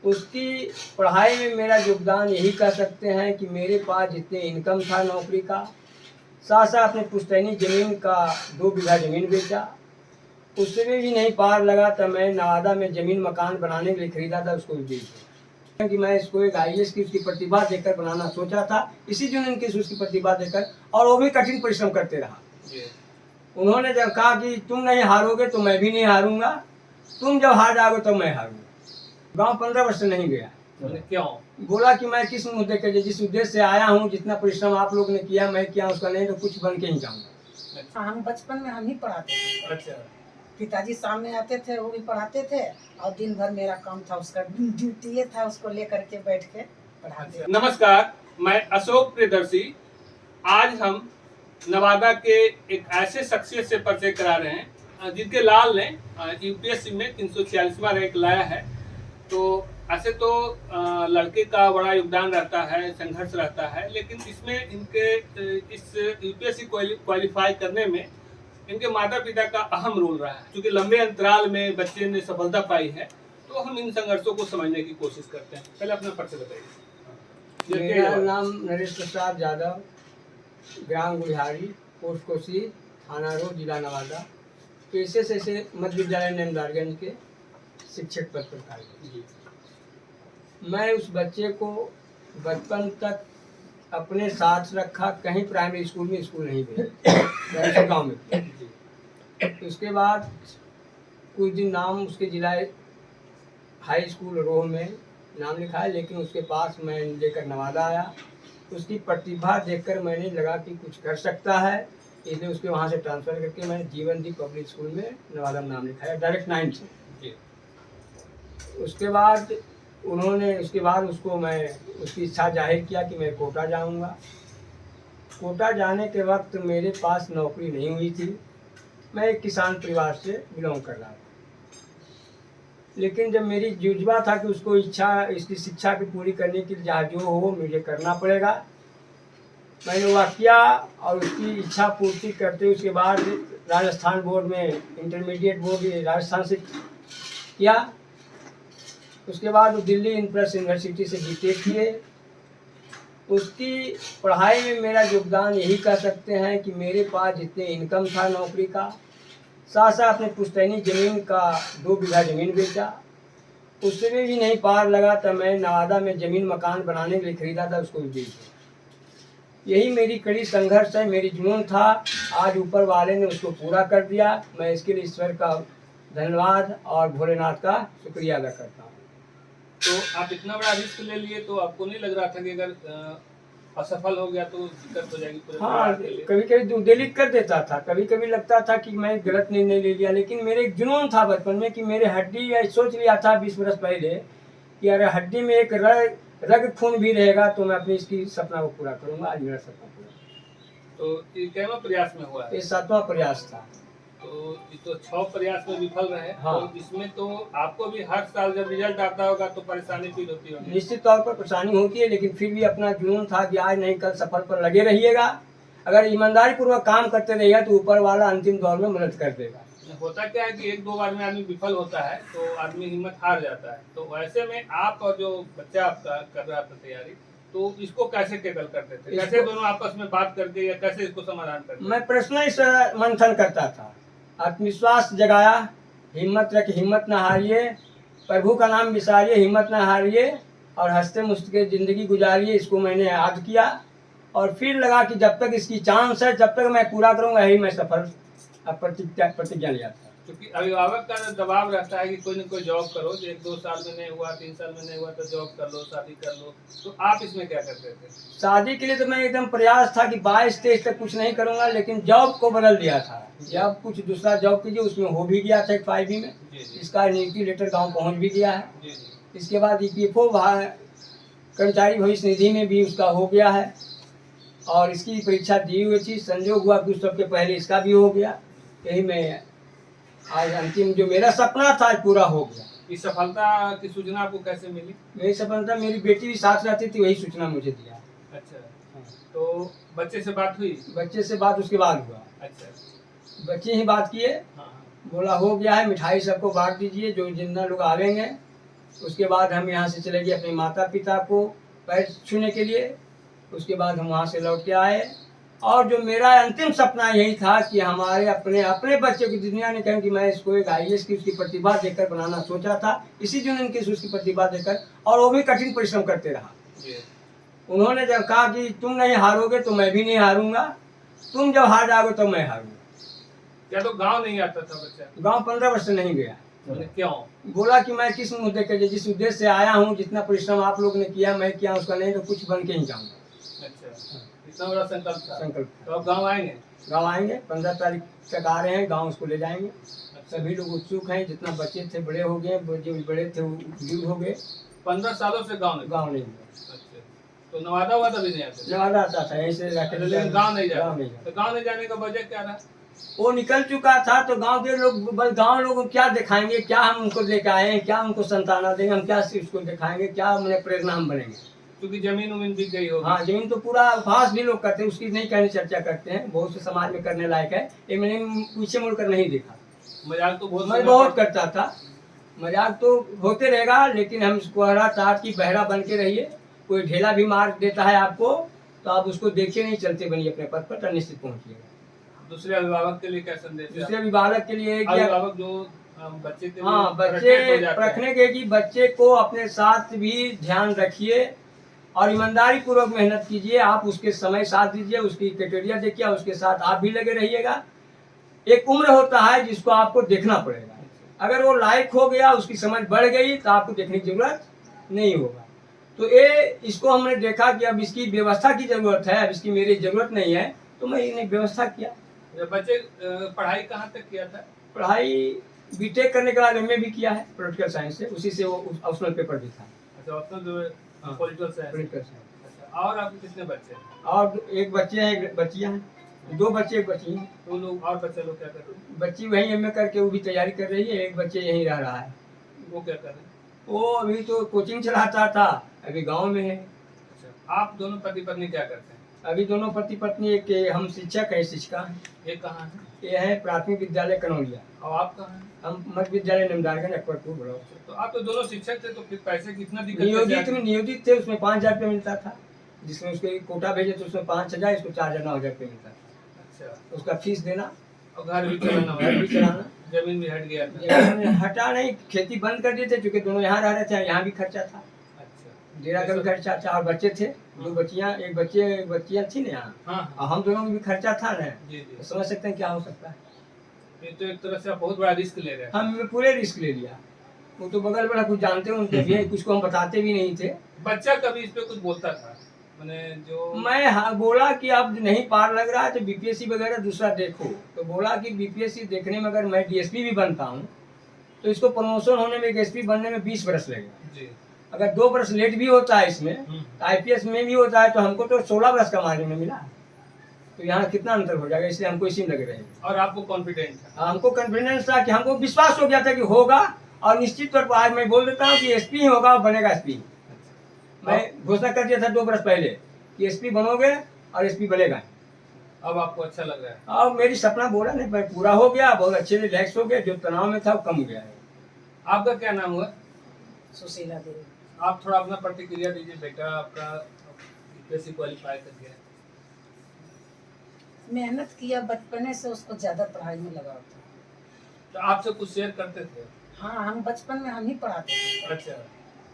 उसकी पढ़ाई में मेरा योगदान यही कह सकते हैं कि मेरे पास जितने इनकम था नौकरी का, साथ साथ अपने पुश्तैनी ज़मीन का 2 बीघा ज़मीन बेचा, उसमें भी नहीं पार लगा तो मैं नवादा में ज़मीन मकान बनाने के लिए खरीदा था, उसको भी बेच दिया। क्योंकि मैं इसको एक IAS की उसकी प्रतिभा देकर बनाना सोचा था, इसी जुनून की उसकी प्रतिभा देकर, और वो भी कठिन परिश्रम करते रहा। उन्होंने जब कहा कि तुम नहीं हारोगे तो मैं भी नहीं हारूंगा, तुम जब हार जाओगे तो मैं हारूंगा। गांव 15 वर्ष से नहीं गया। क्यों? बोला कि मैं किस मुद्दे के लिए, जिस उद्देश्य से आया हूँ, जितना परिश्रम आप लोग ने किया मैं किया, उसका नहीं तो कुछ बन के ही जाऊंगा। हम बचपन में हम ही पढ़ाते थे। अच्छा। पिताजी सामने आते थे, वो भी पढ़ाते थे, और दिन भर मेरा काम था, उसका ड्यूटी था, उसको लेकर के बैठ के पढ़ाते। नमस्कार, मैं अशोक प्रियदर्शी। आज हम नवादा के एक ऐसे शख्सियत से परिचय करा रहे हैं जिनके लाल ने UPSC में 346वां रैंक लाया है। तो ऐसे तो लड़के का बड़ा योगदान रहता है, संघर्ष रहता है, लेकिन इसमें इनके इस UPSC क्वालिफाई करने में इनके माता पिता का अहम रोल रहा है। क्योंकि लंबे अंतराल में बच्चे ने सफलता पाई है, तो हम इन संघर्षों को समझने की कोशिश करते हैं। पहले अपना परिचय बताइए। मेरा नाम नरेश प्रसाद यादव, ग्राम गुढ़ियारी, पोस्ट कोसी, थाना रोड, जिला नवादा। पेशे से मध्य विद्यालय नेमदारगंज के शिक्षक पद पर कार्य। मैं उस बच्चे को बचपन तक अपने साथ रखा, कहीं प्राइमरी स्कूल में स्कूल नहीं भेजा, गाँव में। उसके बाद कुछ दिन नाम उसके जिला हाई स्कूल रोह में नाम लिखा है, लेकिन उसके पास मैं लेकर नवादा आया। उसकी प्रतिभा देखकर मैंने लगा कि कुछ कर सकता है, इसलिए उसके वहाँ से ट्रांसफ़र करके मैंने जीवनदीप पब्लिक स्कूल में नवादा में नाम लिखाया, डायरेक्ट 9 से। उसके बाद उसको मैं उसकी इच्छा जाहिर किया कि मैं कोटा जाऊंगा। कोटा जाने के वक्त मेरे पास नौकरी नहीं हुई थी, मैं एक किसान परिवार से बिलोंग कर रहा था। लेकिन जब मेरी जुज्बा था कि उसको इसकी शिक्षा की पूरी करने के लिए जहाँ जो हो मुझे करना पड़ेगा, मैंने वह किया और उसकी इच्छा पूर्ति करते उसके बाद राजस्थान बोर्ड में इंटरमीडिएट बोर्ड राजस्थान से किया। उसके बाद वो दिल्ली इंप्रेस यूनिवर्सिटी से BTech किए। उसकी पढ़ाई में मेरा योगदान यही कह सकते हैं कि मेरे पास जितने इनकम था नौकरी का, साथ साथ अपने पुश्तैनी ज़मीन का 2 बीघा ज़मीन बेचा, उसमें भी नहीं पार लगा तो मैं नवादा में ज़मीन मकान बनाने के लिए खरीदा था, उसको भी बेच दिया। यही मेरी कड़ी संघर्ष है, मेरी जुनून था। आज ऊपर वाले ने उसको पूरा कर दिया। मैं इसके लिए ईश्वर का धन्यवाद और भोलेनाथ का शुक्रिया अदा करता हूँ। तो आप इतना बड़ा रिस्क ले लिए, तो आपको नहीं लग रहा था कि अगर असफल हो गया तो दिक्कत हो जाएगी पूरे हाँ, परिवार के लिए? कभी कभी दिल कर देता था, कभी कभी लगता था कि मैं गलत निर्णय ले लिया, लेकिन मेरे एक जुनून था बचपन में कि मेरे हड्डी, या सोच लिया था 20 वर्ष पहले कि अगर हड्डी में एक रग खून भी रहेगा तो मैं अपनी इसकी सपना को पूरा करूंगा। आज मेरा सपना पूरा। तो ये कितना प्रयास में हुआ है? ये 7वां प्रयास था। तो 6 प्रयास में विफल रहे। हाँ। तो इसमें तो आपको भी हर साल जब रिजल्ट आता होगा तो परेशानी फील होती होगी? निश्चित तौर पर परेशानी होती है, लेकिन फिर भी अपना जुनून था कि आज नहीं कल सफल पर लगे रहिएगा। अगर ईमानदारी पूर्वक काम करते रहिएगा तो ऊपर वाला अंतिम दौर में मदद कर देगा। होता क्या है कि 1-2 बार में आदमी विफल होता है तो आदमी हिम्मत हार जाता है। तो ऐसे में आप और जो बच्चा आपका कर रहा था तैयारी, तो इसको कैसे टैकल करते थे? कैसे दोनों आपस में बात करके या कैसे इसको समाधान करते? मैं पर्सनली मंथन करता था, आत्मविश्वास जगाया, हिम्मत रख, हिम्मत न हारिए, प्रभु का नाम विसारिए, हिम्मत न हारिए और हंसते मुस्कुराते ज़िंदगी गुजारिए। इसको मैंने याद किया और फिर लगा कि जब तक इसकी चांस है तब तक मैं पूरा करूँगा, यही मैं सफल प्रतिज्ञा लिया था। क्योंकि अभिभावक का दबाव रहता है कि कोई न कोई जॉब करो, 1-2 साल में नहीं हुआ, 3 साल में नहीं हुआ तो जॉब कर लो, शादी कर लो। तो आप इसमें क्या करते थे? शादी के लिए तो मैं एकदम प्रयास था कि 22-23 तक कुछ नहीं करूँगा, लेकिन जॉब को बदल दिया था। जब कुछ दूसरा जॉब कीजिए, उसमें हो भी गया था एक 5B में। इसका नियुक्ति लेटर गाँव पहुँच भी गया है। इसके बाद EPFO कर्मचारी भविष्य निधि में भी उसका हो गया है और इसकी परीक्षा दी हुई थी। संयोग हुआ कुछ सबके पहले इसका भी हो गया। यही मैं आज अंतिम जो मेरा सपना था पूरा हो गया। इस सफलता की सूचना आपको कैसे मिली? मेरी सफलता, मेरी बेटी भी साथ रहती थी, वही सूचना मुझे दिया। अच्छा। तो बच्चे से बात हुई? बच्चे से बात उसके बाद हुआ। अच्छा। बच्चे ही बात किए। हाँ। बोला हो गया है, मिठाई सबको बांट दीजिए, जो जितना लोग आवेंगे उसके बाद हम यहाँ से चले गए अपने माता पिता को पैर छूने के लिए। उसके बाद हम वहाँ से लौट के आए और जो मेरा अंतिम सपना यही था कि हमारे अपने अपने बच्चे की दुनिया ने कहा कि मैं इसको एक IAS की उसकी प्रतिभा देकर बनाना सोचा था, इसी जुनून की उसकी प्रतिभा देकर, और वो भी कठिन परिश्रम करते रहा। उन्होंने जब कहा कि तुम नहीं हारोगे तो मैं भी नहीं हारूंगा, तुम जब हार जाओगे तो मैं हारूंगा। क्या तो गांव नहीं आता था बच्चा? गांव 15 वर्ष से नहीं गया। क्यों? बोला कि मैं किस मुद्दे के जिस उद्देश्य से आया हूँ, जितना परिश्रम आप लोग ने किया मैं किया, उसका नहीं तो कुछ बन के ही जाऊंगा। अच्छा, इतना बड़ा संकल्प था। संकल्प। तो अब गांव आएंगे? गाँव आएंगे, 15 तारीख तक आ रहे हैं, गाँव उसको ले जाएंगे। सभी लोग उत्सुक हैं, जितना बच्चे थे बड़े हो गए, जो बड़े थे वो बुजुर्ग हो गए। 15 सालों से गांव नहीं गया। अच्छा, तो नवादा वादा भी नहीं आता? नवादा आता था, यहीं से लेकिन गांव नहीं जाता। गाँव नहीं जाता। तो गांव नहीं जाने का वजह क्या रहा? वो निकल चुका था तो गांव के लोग, गांव लोगों को क्या दिखाएंगे, क्या हम उनको लेकर आए हैं, क्या उनको संताना देंगे, हम क्या उसको दिखाएंगे, क्या उन्हें प्रेरणा हम बनेंगे। क्योंकि जमीन उमीन बिक गई होगी। हाँ, जमीन तो पूरा भास भी लोग करते हैं, उसकी नहीं कहने चर्चा करते हैं, बहुत से समाज में करने लायक है, ये मैंने पीछे मुड़कर नहीं देखा। मजाक तो मैं बहुत करता था, मजाक तो होते रहेगा, लेकिन हम कोहरा तार की बहरा बन के रहिए। कोई ढेला भी मार देता है आपको तो आप उसको देखिए नहीं, चलते बनिए अपने पद पर, निश्चित पहुंचिएगा। दूसरे अभिभावक के लिए क्या संदेश? दूसरे अभिभावक के लिए अभिभावक जो बच्चे के हाँ, बच्चे रखने के कि बच्चे को अपने साथ भी ध्यान रखिए और ईमानदारी पूर्वक मेहनत कीजिए। आप उसके समय साथ दीजिए, उसकी क्राइटेरिया देखिए, उसके साथ आप भी लगे रहिएगा। एक उम्र होता है जिसको आपको देखना पड़ेगा, अगर वो लायक हो गया, उसकी समझ बढ़ गई तो आपको देखने की जरूरत नहीं होगा। तो इसको हमने देखा कि अब इसकी व्यवस्था की जरूरत है, अब इसकी मेरी जरूरत नहीं है, तो मैं इन्हें व्यवस्था किया। बच्चे पढ़ाई कहाँ तक किया था? पढ़ाई बीटेक करने के बाद MA भी किया है पॉलिटिकल साइंस से, उसी से वो ऑप्शनल पेपर भी था। अच्छा, ऑप्शनल जो पॉलिटिकल साइंस। अच्छा, और आपके कितने बच्चे हैं? और एक बच्चे हैं, एक बच्चियां हैं, 2 बच्चे एक बच्ची हैं। तो लोग और बच्चे लोग क्या कर रहे हैं? बच्ची वही MA करके वो भी तैयारी कर रही है, एक बच्चे यहीं रह रहा है। वो क्या कर रहे हैं? वो अभी तो कोचिंग चलाता था, अभी गांव में है। अच्छा, आप दोनों पति पत्नी क्या करते हैं? अभी दोनों पति पत्नी, एक हम शिक्षक है, शिक्षिका है। ये कहाँ है? ये है प्राथमिक विद्यालय कनौलिया, और आप कहाँ हैं? हम मध्य विद्यालय निमदारगंज अकबरपुर ब्लॉक। तो आप तो दोनों शिक्षक थे, तो फिर पैसे कितना दिक्कत? नियोजित थे, उसमें 5,000 रुपये मिलता था, जिसमें उसके कोटा भेजे तो उसमें 5,000, इसको 4,000 9,000 रुपये मिलता था। अच्छा, उसका फीस देना और घर भी चलाना, घर भी चलाना। जमीन भी हट गया था? हटा नहीं, खेती बंद कर दिए थे, क्योंकि दोनों यहाँ रह रहे थे, यहाँ भी खर्चा था, अच्छा, डेरा का भी खर्चा था, और बच्चे थे 2 बच्चियाँ, एक बच्चियाँ थी ना यहाँ, हाँ, और हम दोनों में भी खर्चा था ना। जी तो जी। समझ सकते हैं क्या हो सकता है। ये तो एक तरह से आप बहुत बड़ा रिस्क ले रहे हैं। हम पूरे रिस्क ले लिया। वो तो बगल वाला कुछ जानते हैं उनके भी, कुछ को हम बताते भी नहीं थे। बच्चा कभी इस पे कुछ बोलता था? मैंने जो मैं बोला कि अब नहीं पार लग रहा है तो BPSC वगैरह दूसरा देखो, तो बोला कि BPSC देखने में अगर मैं DSP भी बनता हूँ तो इसको प्रमोशन होने में, एक SP बनने में 20 वर्ष लगेगा जी। अगर 2 वर्ष लेट भी होता है इसमें, तो IPS में भी होता है, तो हमको तो 16 वर्ष का मार्जिन में मिला, तो यहाँ कितना अंतर हो जाएगा, इसलिए हमको इसी में लगे रहेंगे। और आपको कॉन्फिडेंस था? हमको कॉन्फिडेंस था कि हमको विश्वास हो गया था कि होगा, और निश्चित तौर पर आज मैं बोल देता हूँ कि SP ही होगा और बनेगा SP। मैं घोषणा कर दिया था 2 वर्ष पहले कि SP बनोगे और SP बनेगा। अब आपको अच्छा लग रहा है? और मेरी सपना बोला नहीं, पर पूरा हो गया, बहुत अच्छे से रिलैक्स हो गया, जो तनाव में था वो कम हो गया है। आपका क्या नाम हुआ? सुशीला देवी। आप थोड़ा अपना प्रतिक्रिया दीजिए। बेटा आपका UPSC क्वालिफाई कर गया, मेहनत किया, बचपने से उसको ज्यादा पढ़ाई में लगाव था। तो आपसे कुछ शेयर करते थे? हाँ, हम बचपन में हम ही पढ़ाते थे। अच्छा,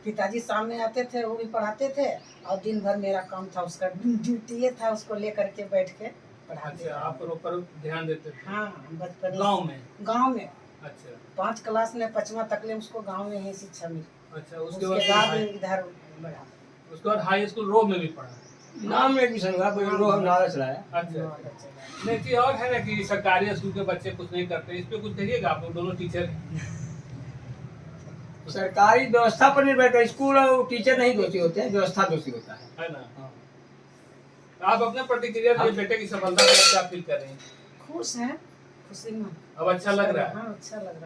पिताजी सामने आते थे, वो भी पढ़ाते थे, और दिन भर मेरा काम था, उसका ड्यूटी ये था, उसको लेकर के बैठ के पढ़ाते। अच्छा, आप ऊपर ध्यान देते थे? हाँ, बचपन गांव में? अच्छा, 5 क्लास में 5वां तक ले उसको गांव में ही शिक्षा मिली। अच्छा, उसके बाद इधर बढ़ा। उसके बाद हाई स्कूल रो में भी पढ़ा? नाम में एडमिशन हुआ, कोई रो नारा चलाया। अच्छा, नहीं चीज और है ना कि सरकारी स्कूल के बच्चे कुछ नहीं करते, इस पे कुछ कहिएगा? आप लोग दोनों टीचर हैं। सरकारी व्यवस्था पर निर्भर कर, स्कूल और टीचर नहीं दोषी होते हैं, व्यवस्था दोषी होता है ना? हाँ। आप अपने प्रतिक्रिया दीजिए। बेटे की सफलता पर क्या फील कर रहे हैं? खुश हैं, खुशी में। अब अच्छा लग रहा है? हाँ, अच्छा लग रहा है।